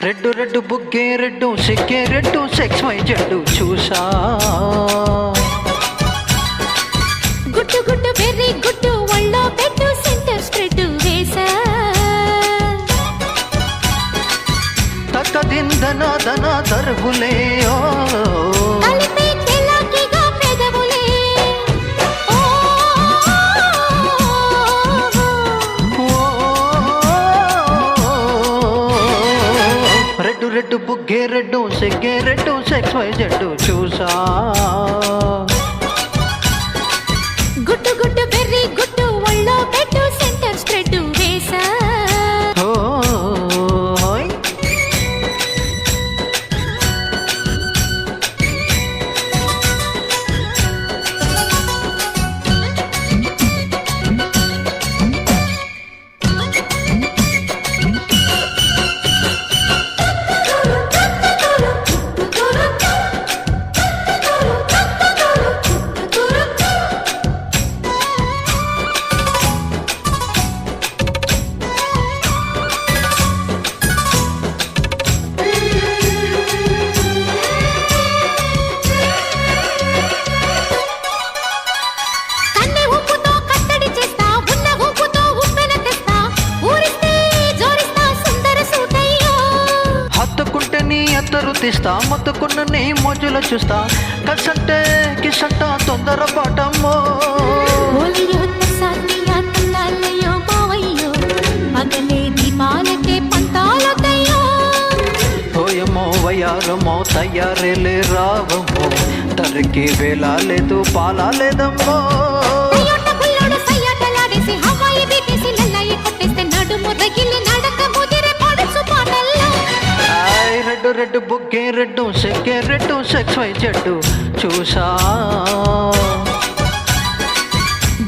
red red బుగ్గే red సిగ్గే red sexy జడ్డు చూసా గుట్టు గుట్టు వెర్రి గుట్టు ఒళ్ళో పెట్టు సెంటర్ స్ప్రెడ్ వేసా తక్క దిందన దన దర్బులే ఓ కలిపే తెలకిగా పెదవులే రెడ్డు రెడ్డు బుగ్గే రెడ్డు సిగ్గే రెడ్డు సెక్స్ వై జడ్డు చూసా గుట్టు గుట్టు బెర్రీ గుట్టు ఒళ్ళో పెట్టు సెంటర్ స్ప్రెడ్ వేసా ఓయ్ తీస్తా మొత్తుకున్న నీ మోజులో చూస్తా కసంటే కిసంట తొందర పాటమ్మో ఓయమో వయారమో తయారేలే రావమ్మో తరికి వేళ లేదు పాలా లేదమ్మో రెడ్డు రెడ్డు బుగ్గే రెడ్డు సెక్కే రెడ్డు సెక్స్ వై జడ్డు చూసా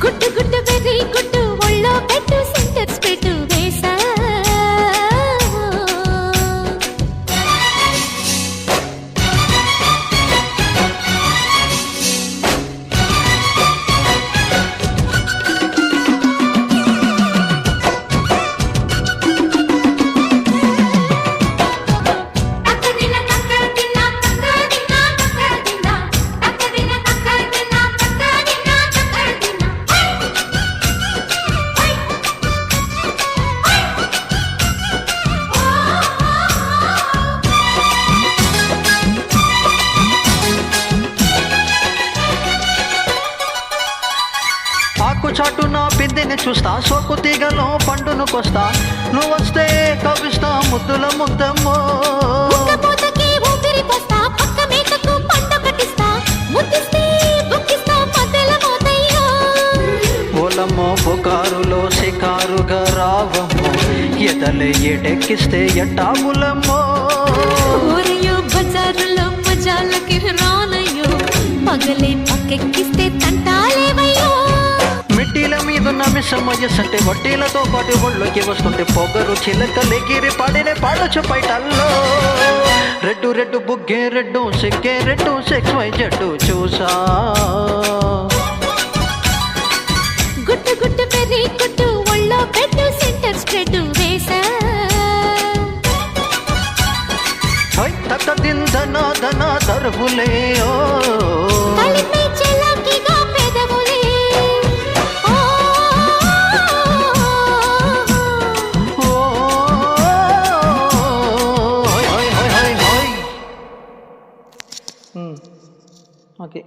గుట్టు గుట్టు వెర్రి గుట్టు ఒళ్ళో పెట్టు సెంటర్ స్ప్రెడ్ వేసా ఆకు చాటు నా పిందిని చూస్తా సోకు తీగలో పండును కొస్తా నువ్వు వస్తే కవిస్తా ముద్దుల ముద్దమ్మో ఓలమ్మో పుకారులో షికారుగా రావమ్మో ఎదలే ఎడెక్కిస్తే ఎట్టాములమ్మో బజారులో మజాలకి రానయ్యో పగలే పక్కెక్కిస్తే తంటాలేవయ్యో మిట్టీల మీదున్న మిసమయ్యసంటే వడ్డీలతో పాటు ఒళ్ళోకి వస్తుంటే పొగరు చిలకలెగిరి పాడినే పాడొచ్చు బయటల్లో రెడ్డు రెడ్డు బుగ్గే రెడ్డు సిగ్గే రెడ్డు సెక్స్ వై జడ్డు చూసా గుట్టు గుట్టు పెర్రీ గుట్టు ఒళ్ళో పెట్టు సెంటర్ స్ప్రెడ్ వేసా తక్క దిందన దన దర్బులే ఓ కలిపే చెలకిగా పెదవులే ఓకే